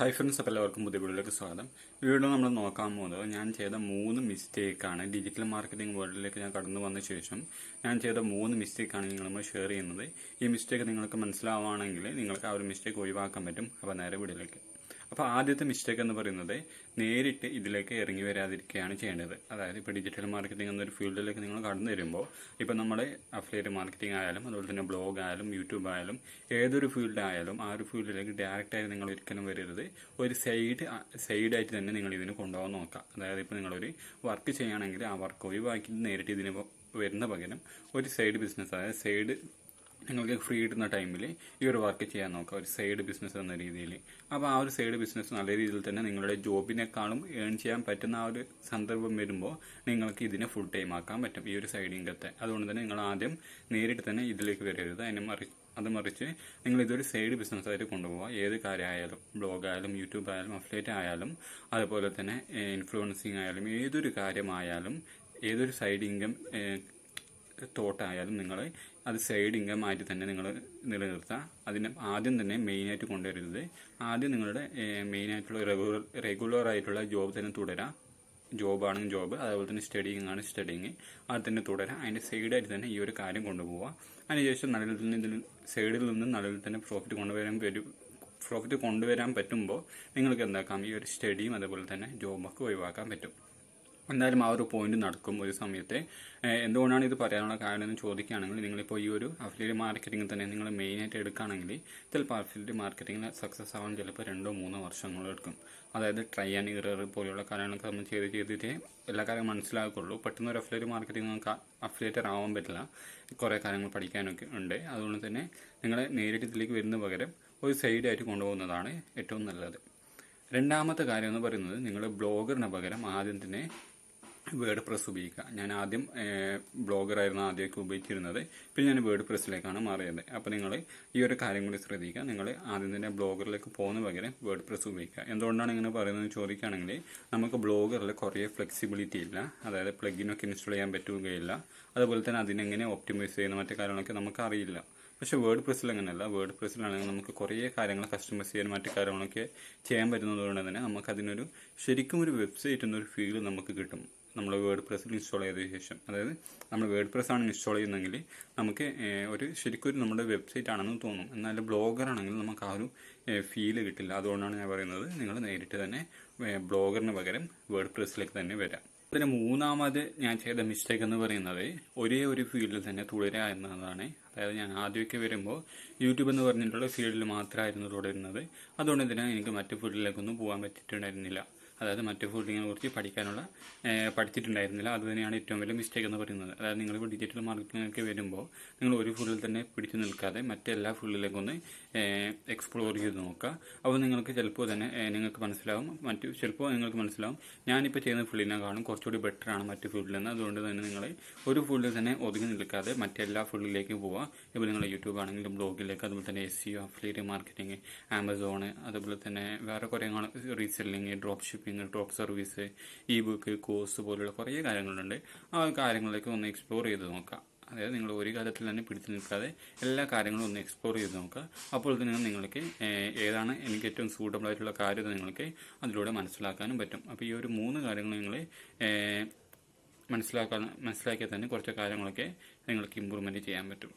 Hi friends, അപ്പോൾ എല്ലാവർക്കും പുതിയ വീഡിയോയിലേക്ക് സ്വാഗതം. ഈ വീഡിയോ നമ്മൾ നോക്കാൻ പോകുന്നത് ഞാൻ ചെയ്ത 3 മിസ്റ്റേക്കാണ്. ഡിജിറ്റൽ മാർക്കറ്റിംഗ് വേൾഡിലേക്ക് ഞാൻ കടന്നു വന്ന ശേഷം ഞാൻ ചെയ്ത 3 മിസ്റ്റേക്കാണ് നിങ്ങളുമായി ഷെയർ ചെയ്യുന്നത്. ഈ മിസ്റ്റേക്ക് നിങ്ങൾക്ക് മനസ്സിലാവുകയാണെങ്കിൽ നിങ്ങൾക്ക് ആ ഒരു മിസ്റ്റേക്ക് ഒഴിവാക്കാൻ പറ്റും. അപ്പോൾ നേരെ വീഡിയോയിലേക്ക്. അപ്പോൾ ആദ്യത്തെ മിസ്റ്റേക്ക് എന്ന് പറയുന്നത് നേരിട്ട് ഇതിലേക്ക് ഇറങ്ങി വരാതിരിക്കുകയാണ് ചെയ്യേണ്ടത്. അതായത് ഇപ്പോൾ ഡിജിറ്റൽ മാർക്കറ്റിംഗ് എന്നൊരു ഫീൽഡിലേക്ക് നിങ്ങൾ കടന്നു വരുമ്പോൾ ഇപ്പോൾ നമ്മുടെ അഫിലിയേറ്റ് മാർക്കറ്റിംഗ് ആയാലും അതുപോലെ തന്നെ ബ്ലോഗ് ആയാലും യൂട്യൂബ് ആയാലും ഏതൊരു ഫീൽഡ് ആയാലും ആ ഒരു ഫീൽഡിലേക്ക് ഡയറക്റ്റായി നിങ്ങൾ ഒരിക്കലും വരരുത്. ഒരു സൈഡായിട്ട് തന്നെ നിങ്ങൾ ഇതിന് കൊണ്ടുപോകാൻ നോക്കുക. അതായത് ഇപ്പോൾ നിങ്ങളൊരു വർക്ക് ചെയ്യുകയാണെങ്കിൽ ആ വർക്ക് ഒഴിവാക്കി നേരിട്ട് ഇതിന് വരുന്ന പകരം ഒരു സൈഡ് ബിസിനസ്, അതായത് സൈഡ് നിങ്ങൾക്ക് ഫ്രീ കിട്ടുന്ന ടൈമിൽ ഈ ഒരു വർക്ക് ചെയ്യാൻ നോക്കുക, ഒരു സൈഡ് ബിസിനസ് എന്ന രീതിയിൽ. അപ്പോൾ ആ ഒരു സൈഡ് ബിസിനസ് നല്ല രീതിയിൽ തന്നെ നിങ്ങളുടെ ജോബിനേക്കാളും ഏൺ ചെയ്യാൻ പറ്റുന്ന ആ ഒരു സന്ദർഭം വരുമ്പോൾ നിങ്ങൾക്ക് ഇതിനെ ഫുൾ ടൈം ആക്കാൻ പറ്റും, ഈ ഒരു സൈഡ് ഇൻകത്തെ. അതുകൊണ്ട് തന്നെ നിങ്ങൾ ആദ്യം നേരിട്ട് തന്നെ ഇതിലേക്ക് വരരുത്. അത് മറിച്ച് നിങ്ങൾ ഇതൊരു സൈഡ് ബിസിനസ് ആയിട്ട് കൊണ്ടുപോകുക. ഏത് കാര്യമായാലും, ബ്ലോഗ് ആയാലും യൂട്യൂബ് ആയാലും അഫിലിയേറ്റ് ആയാലും അതുപോലെ തന്നെ ഇൻഫ്ലുവൻസിങ് ആയാലും ഏതൊരു കാര്യമായാലും ഏതൊരു സൈഡ് ഇൻകം തോട്ടായാലും നിങ്ങൾ അത് സൈഡ് ഇൻകം ആയിട്ട് തന്നെ നിങ്ങൾ നിലനിർത്തുക. അതിന് ആദ്യം തന്നെ മെയിനായിട്ട് കൊണ്ടുവരരുത്. ആദ്യം നിങ്ങളുടെ മെയിനായിട്ടുള്ള റെഗുലർ ആയിട്ടുള്ള ജോബ് തന്നെ തുടരാം. ജോബാണെങ്കിൽ ജോബ്, അതേപോലെ തന്നെ സ്റ്റഡിങ് ആണ് സ്റ്റഡിങ്, അത് തന്നെ തുടരാം. അതിൻ്റെ സൈഡായിട്ട് തന്നെ ഈ ഒരു കാര്യം കൊണ്ടുപോവുക. അതിനുശേഷം സൈഡിൽ നിന്ന് നല്ലതിൽ തന്നെ പ്രോഫിറ്റ് കൊണ്ടുവരാൻ പറ്റുമ്പോൾ നിങ്ങൾക്ക് എന്താക്കാം, ഈ ഒരു സ്റ്റഡിയും അതേപോലെ തന്നെ ജോബൊക്കെ ഒഴിവാക്കാൻ പറ്റും. എന്തായാലും ആ ഒരു പോയിന്റ് നടക്കും ഒരു സമയത്ത്. എന്തുകൊണ്ടാണ് ഇത് പറയാനുള്ള കാരണം എന്ന് ചോദിക്കുകയാണെങ്കിൽ, നിങ്ങളിപ്പോൾ ഈ ഒരു അഫിലിയേറ്റ് മാർക്കറ്റിംഗ് തന്നെ നിങ്ങൾ മെയിനായിട്ട് എടുക്കുകയാണെങ്കിൽ ചിലപ്പോൾ അഫിലിയേറ്റ് മാർക്കറ്റിംഗിൽ സക്സസ് ആവാൻ ചിലപ്പോൾ 2-3 വർഷങ്ങൾ എടുക്കും. അതായത് ട്രൈ ആൻഡ് എറർ പോലെയുള്ള കാര്യങ്ങളൊക്കെ നമ്മൾ ചെയ്തിട്ട് എല്ലാ കാര്യങ്ങളും മനസ്സിലാക്കുള്ളൂ. പെട്ടെന്ന് ഒരു അഫിലിയേറ്റ് മാർക്കറ്റിംഗ് നമുക്ക് അഫിലിയേറ്റർ ആവാൻ പറ്റില്ല. കുറേ കാര്യങ്ങൾ പഠിക്കാനൊക്കെ ഉണ്ട്. അതുകൊണ്ട് തന്നെ നിങ്ങൾ നേരിട്ട് ഇതിലേക്ക് വരുന്ന പകരം ഒരു സൈഡായിട്ട് കൊണ്ടുപോകുന്നതാണ് ഏറ്റവും നല്ലത്. രണ്ടാമത്തെ കാര്യം എന്ന് പറയുന്നത്, നിങ്ങൾ ബ്ലോഗറിന് പകരം ആദ്യം തന്നെ വേർഡ് പ്രസ് ഉപയോഗിക്കുക. ഞാൻ ആദ്യം ബ്ലോഗറായിരുന്നു ആദ്യമൊക്കെ ഉപയോഗിച്ചിരുന്നത്. പിന്നെ ഞാൻ വേർഡ് പ്രസ്സിലേക്കാണ് മാറിയത്. അപ്പോൾ നിങ്ങൾ ഈ ഒരു കാര്യം കൂടി ശ്രദ്ധിക്കുക. നിങ്ങൾ ആദ്യം തന്നെ ബ്ലോഗറിലേക്ക് പോകുന്ന പകരം വേർഡ് പ്രസ് ഉപയോഗിക്കുക. എന്തുകൊണ്ടാണ് ഇങ്ങനെ പറയുന്നത് ചോദിക്കുകയാണെങ്കിൽ, നമുക്ക് ബ്ലോഗറിൽ കുറേ ഫ്ലെക്സിബിലിറ്റി ഇല്ല. അതായത് പ്ലഗിനൊക്കെ ഇൻസ്റ്റാൾ ചെയ്യാൻ പറ്റുകയില്ല. അതുപോലെ തന്നെ അതിനെങ്ങനെ ഒപ്റ്റിമൈസ് ചെയ്യുന്ന മറ്റു കാര്യങ്ങളൊക്കെ നമുക്ക് അറിയില്ല. പക്ഷെ വേർഡ് പ്രസ്സിൽ അങ്ങനെയല്ല. വേർഡ് പ്രസ്സിലാണെങ്കിൽ നമുക്ക് കുറേ കാര്യങ്ങൾ കസ്റ്റമൈസ് ചെയ്യാൻ മറ്റു കാര്യങ്ങളൊക്കെ ചെയ്യാൻ പറ്റുന്നതുകൊണ്ട് തന്നെ നമുക്ക് അതിനൊരു ശരിക്കും ഒരു വെബ്സൈറ്റ് എന്നൊരു ഫീൽ നമുക്ക് കിട്ടും നമ്മൾ വേർഡ് പ്രസ്സിൽ ഇൻസ്റ്റാൾ ചെയ്ത ശേഷം. അതായത് നമ്മൾ വേർഡ് പ്രസ് ആണ് ഇൻസ്റ്റാൾ ചെയ്യുന്നതെങ്കിൽ നമുക്ക് ശരിക്കും നമ്മുടെ വെബ്സൈറ്റ് ആണെന്ന് തോന്നും. എന്നാൽ ബ്ലോഗർ ആണെങ്കിൽ നമുക്ക് ആ ഒരു ഫീല് കിട്ടില്ല. അതുകൊണ്ടാണ് ഞാൻ പറയുന്നത്, നിങ്ങൾ നേരിട്ട് തന്നെ ബ്ലോഗറിന് പകരം വേർഡ് പ്രസ്സിലേക്ക് തന്നെ വരാം. പിന്നെ മൂന്നാമത് ഞാൻ ചെയ്ത മിസ്റ്റേക്ക് എന്ന് പറയുന്നത് ഒരേ ഒരു ഫീൽഡിൽ തന്നെ തുടരുക എന്നതാണ്. അതായത് ഞാൻ ആദ്യമൊക്കെ വരുമ്പോൾ യൂട്യൂബ് എന്ന് പറഞ്ഞിട്ടുള്ള ഫീൽഡിൽ മാത്രമായിരുന്നു തുടരുന്നത്. അതുകൊണ്ട് തന്നെ എനിക്ക് മറ്റു ഫീൽഡിലേക്കൊന്നും പോകാൻ പറ്റിയിട്ടുണ്ടായിരുന്നില്ല. അതായത് മറ്റു ഫീൽഡിനെ കുറിച്ച് പഠിച്ചിട്ടുണ്ടായിരുന്നില്ല. അത് തന്നെയാണ് ഏറ്റവും വലിയ മിസ്റ്റേക്ക് എന്ന് പറയുന്നത്. അതായത് നിങ്ങളിപ്പോൾ ഡിജിറ്റൽ മാർക്കറ്റിംഗൊക്കെ വരുമ്പോൾ നിങ്ങൾ ഒരു ഫീൽഡിൽ തന്നെ പിടിച്ചു നിൽക്കാതെ മറ്റെല്ലാ ഫീൽഡിലേക്കൊന്ന് എക്സ്പ്ലോർ ചെയ്ത് നോക്കുക. അപ്പോൾ നിങ്ങൾക്ക് ചിലപ്പോൾ തന്നെ നിങ്ങൾക്ക് മനസ്സിലാവും, ഞാനിപ്പോൾ ചെയ്യുന്ന ഫീൽഡിനെക്കാളും കുറച്ചുകൂടി ബെറ്ററാണ് മറ്റു ഫീൽഡിൽ നിന്ന്. അതുകൊണ്ട് തന്നെ നിങ്ങൾ ഒരു ഫീൽഡിൽ തന്നെ ഒതുങ്ങി നിൽക്കാതെ മറ്റെല്ലാ ഫീൽഡിലേക്ക് പോവുക. ഇപ്പോൾ നിങ്ങൾ യൂട്യൂബ് ആണെങ്കിലും ബ്ലോഗിലേക്ക്, അതുപോലെ തന്നെ SEO, അഫിലിയേറ്റ് മാർക്കറ്റിംഗ്, ആമസോൺ, അതുപോലെ തന്നെ വേറെ കുറേ reselling, drop shipping, drop service, book, course പോലുള്ള കുറേ കാര്യങ്ങളുണ്ട്. ആ കാര്യങ്ങളിലേക്ക് ഒന്ന് എക്സ്പ്ലോർ ചെയ്ത് നോക്കുക. അതായത് നിങ്ങൾ ഒരു കാര്യത്തിൽ തന്നെ പിടിച്ചു നിൽക്കാതെ എല്ലാ കാര്യങ്ങളും ഒന്ന് എക്സ്പ്ലോർ ചെയ്ത് നോക്കുക. അപ്പോൾ തന്നെ നിങ്ങൾക്ക് ഏതാണ് എനിക്ക് ഏറ്റവും സൂട്ടബിൾ ആയിട്ടുള്ള കാര്യം നിങ്ങൾക്ക് അതിലൂടെ മനസ്സിലാക്കാനും പറ്റും. അപ്പോൾ ഈ ഒരു 3 കാര്യങ്ങൾ നിങ്ങൾ മനസ്സിലാക്കിയാൽ തന്നെ കുറച്ച് കാര്യങ്ങളൊക്കെ നിങ്ങൾക്ക് ഇമ്പ്രൂവ്മെൻറ്റ് ചെയ്യാൻ പറ്റും.